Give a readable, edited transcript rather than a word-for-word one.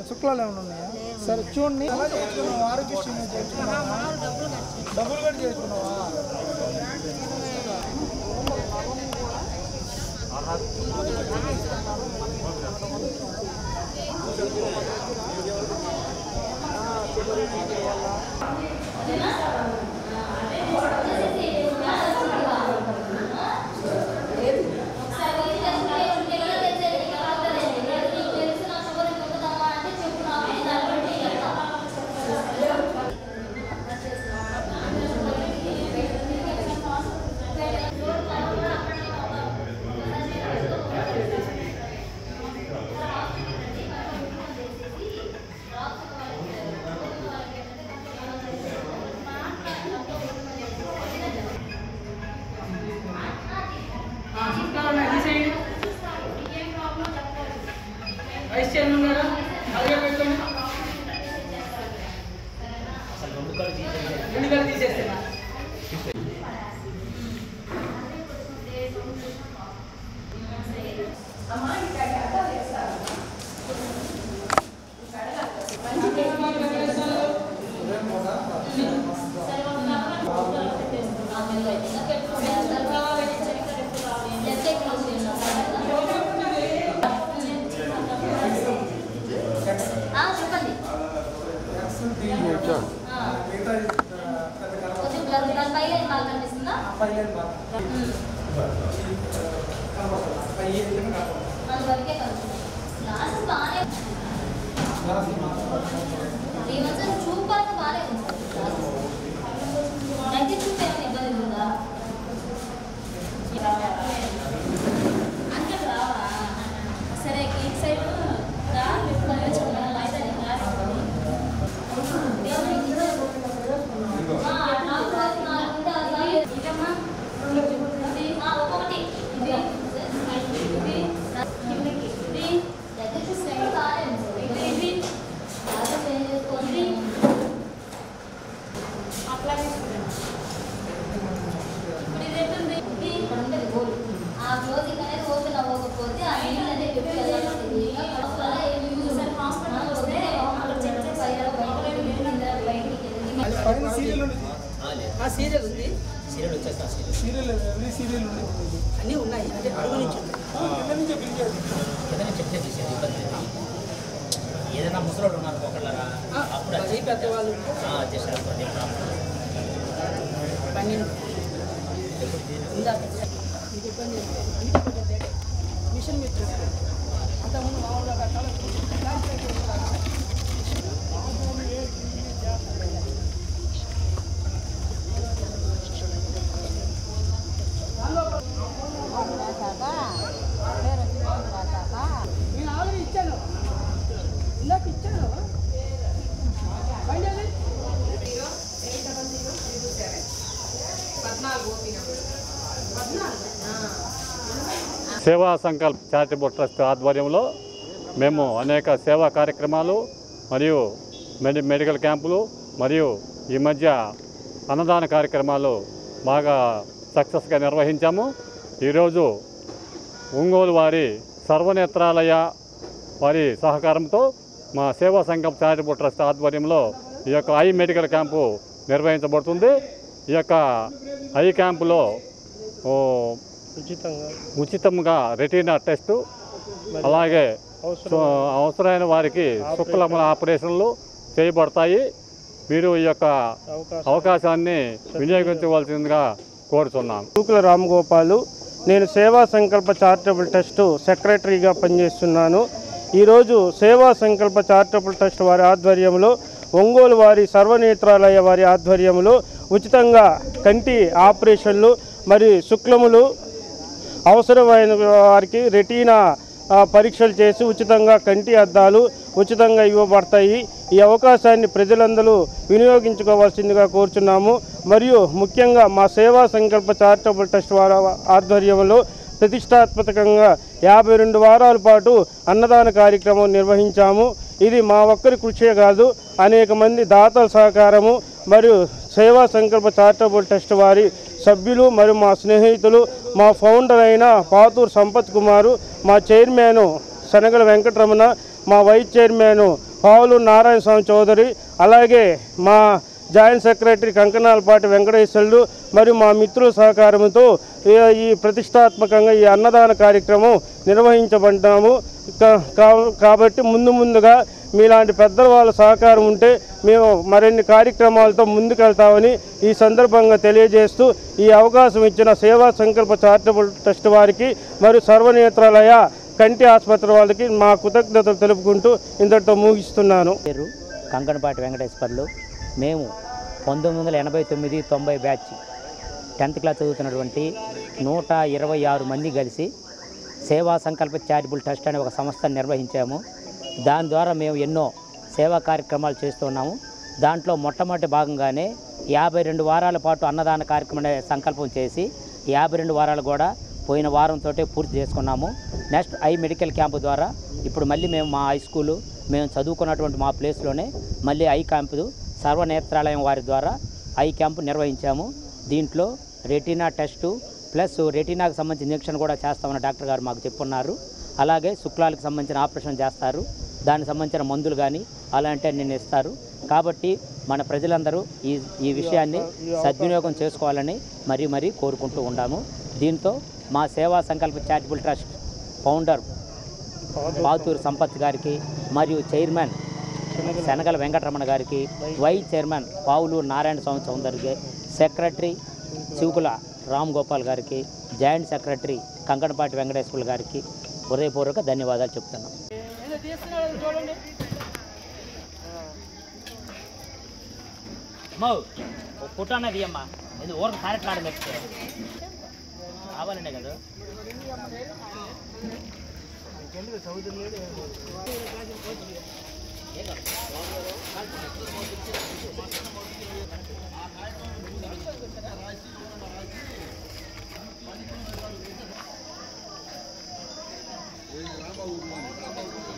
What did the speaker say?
శుక్లాలు ఏమైనా ఉన్నాయా? సరే చూడండి. ఆరోగ్యశ్రీ డబ్బులు కట్టి చేసుకున్నావా? ఏదైనా ముసలోడు ఉన్నారు ఒకళ్ళరా అప్పుడు అది పెద్దవాళ్ళు చేశారు మిషన్ మిత్ర అంతకుముందు మామూలుగా కట్టాలి నేను ఆల్రెడీ ఇచ్చాను ఇందాక ఇచ్చాను సేవా సంకల్ప్ చారిటబుల్ ట్రస్ట్ ఆధ్వర్యంలో మేము అనేక సేవా కార్యక్రమాలు మరియు మెడికల్ క్యాంపులు మరియు ఈ మధ్య అన్నదాన కార్యక్రమాలు బాగా సక్సెస్గా నిర్వహించాము. ఈరోజు ఒంగోలు వారి సర్వనేత్రాలయ వారి సహకారంతో మా సేవా సంకల్ప్ చారిటబుల్ ట్రస్ట్ ఆధ్వర్యంలో ఈ యొక్క ఐ మెడికల్ క్యాంపు నిర్వహించబడుతుంది. ఈ యొక్క ఐ క్యాంపులో ఉచితంగా రెటీనా టెస్టు అలాగే అవసరమైన వారికి శుక్లముల ఆపరేషన్లు చేయబడతాయి. మీరు ఈ యొక్క అవకాశాన్ని వినియోగించవలసిందిగా కోరుతున్నాను. శుక్ల రామగోపాలు, నేను సేవా సంకల్ప చారిటబుల్ ట్రస్ట్ సెక్రటరీగా పనిచేస్తున్నాను. ఈరోజు సేవా సంకల్ప చారిటబుల్ ట్రస్ట్ వారి ఆధ్వర్యంలో ఒంగోలు వారి సర్వనేత్రాలయ వారి ఆధ్వర్యంలో ఉచితంగా కంటి ఆపరేషన్లు మరియు శుక్లములు అవసరమైన వారికి రెటీనా పరీక్షలు చేసి ఉచితంగా కంటి అద్దాలు ఉచితంగా ఇవ్వబడతాయి. ఈ అవకాశాన్ని ప్రజలందరూ వినియోగించుకోవాల్సిందిగా కోరుచున్నాము. మరియు ముఖ్యంగా మా సేవా సంకల్ప చారిటబుల్ ట్రస్ట్ వారి ఆధ్వర్యంలో ప్రతిష్టాత్మకంగా 52 వారాల పాటు అన్నదాన కార్యక్రమం నిర్వహించాము. ఇది మా ఒక్కరి కృషే కాదు, అనేక మంది దాతల సహకారము మరియు సేవా సంకల్ప చారిటబుల్ ట్రస్ట్ వారి సభ్యులు మరియు మా స్నేహితులు, మా ఫౌండర్ అయిన పాతూరు సంపత్ కుమారు, మా చైర్మన్ శనగల వెంకటరమణ, మా వైస్ చైర్మన్ పావులు నారాయణ స్వామి చౌదరి, అలాగే మా జాయింట్ సెక్రటరీ కంకనాలపాటి వెంకటేశ్వర్లు మరియు మా మిత్రుల సహకారంతో ఈ ప్రతిష్టాత్మకంగా ఈ అన్నదాన కార్యక్రమం నిర్వహించబడ్డాము. కాబట్టి ముందుగా మీలాంటి పెద్దల వాళ్ళ సహకారం ఉంటే మేము మరిన్ని కార్యక్రమాలతో ముందుకెళ్తామని ఈ సందర్భంగా తెలియజేస్తూ ఈ అవకాశం ఇచ్చిన సేవా సంకల్ప చారిటబుల్ ట్రస్ట్ వారికి మరియు సర్వనేత్రాలయ కంటి ఆసుపత్రి వాళ్ళకి మా కృతజ్ఞతలు తెలుపుకుంటూ ఇంతటితో ముగిస్తున్నాను. పేరు కంకణపాటి వెంకటేశ్వర్లు. మేము 1989-90 బ్యాచ్ 10th క్లాస్ చదువుతున్నటువంటి 126 మంది కలిసి సేవా సంకల్ప చారిటబుల్ ట్రస్ట్ అనే ఒక సంస్థను నిర్వహించాము. దాని ద్వారా మేము ఎన్నో సేవా కార్యక్రమాలు చేస్తున్నాము. దాంట్లో మొట్టమొదటి భాగంగానే 52 వారాల పాటు అన్నదాన కార్యక్రమం సంకల్పం చేసి 52 వారాలు కూడా పోయిన వారంతో పూర్తి చేసుకున్నాము. నెక్స్ట్ ఐ మెడికల్ క్యాంపు ద్వారా ఇప్పుడు మళ్ళీ మేము మా హై స్కూలు మేము చదువుకున్నటువంటి మా ప్లేస్లోనే మళ్ళీ ఐ క్యాంపు సర్వనేత్రాలయం వారి ద్వారా ఐ క్యాంపు నిర్వహించాము. దీంట్లో రెటీనా టెస్టు ప్లస్ రెటీనాకు సంబంధించిన ఇంజెక్షన్ కూడా చేస్తామని డాక్టర్ గారు మాకు చెప్పున్నారు. అలాగే శుక్లాలకు సంబంధించిన ఆపరేషన్ చేస్తారు, దానికి సంబంధించిన మందులు కానీ అలాంటివి నేను ఇస్తారు. కాబట్టి మన ప్రజలందరూ ఈ విషయాన్ని సద్వినియోగం చేసుకోవాలని మరీ కోరుకుంటూ ఉన్నాము. దీంతో మా సేవా సంకల్ప charitable trust founder Pathuru Sampath గారికి మరియు చైర్మన్ శనగల వెంకటరమణ గారికి, వైస్ చైర్మన్ పావులు నారాయణ స్వామి చౌదరికి, సెక్రటరీ శివకుల రామ్ గోపాల్ గారికి, జాయింట్ సెక్రటరీ కంకణపాటి వెంకటేశ్వర్ల గారికి హృదయపూర్వక ధన్యవాదాలు చెప్తున్నాం. ఫోటో అనేది అమ్మా ఇది ఊరికి కార్యక్రమం నెక్స్ట్ కావాలండే కదా. రామ